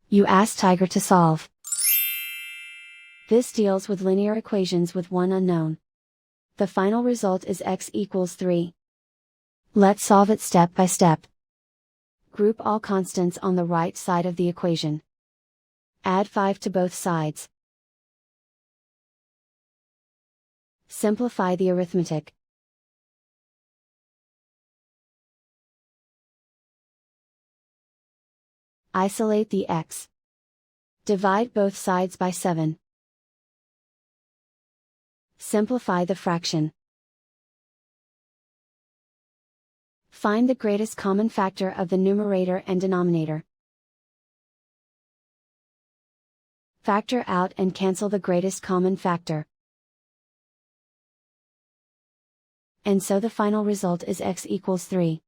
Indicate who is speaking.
Speaker 1: You ask Tiger to solve. This deals with linear equations with one unknown. The final result is x equals 3. Let's solve it step by step. Group all constants on the right side of the equation. Add 5 to both sides. Simplify the arithmetic. Isolate the x. Divide both sides by 7. Simplify the fraction. Find the greatest common factor of the numerator and denominator. Factor out and cancel the greatest common factor. And so the final result is x equals 3.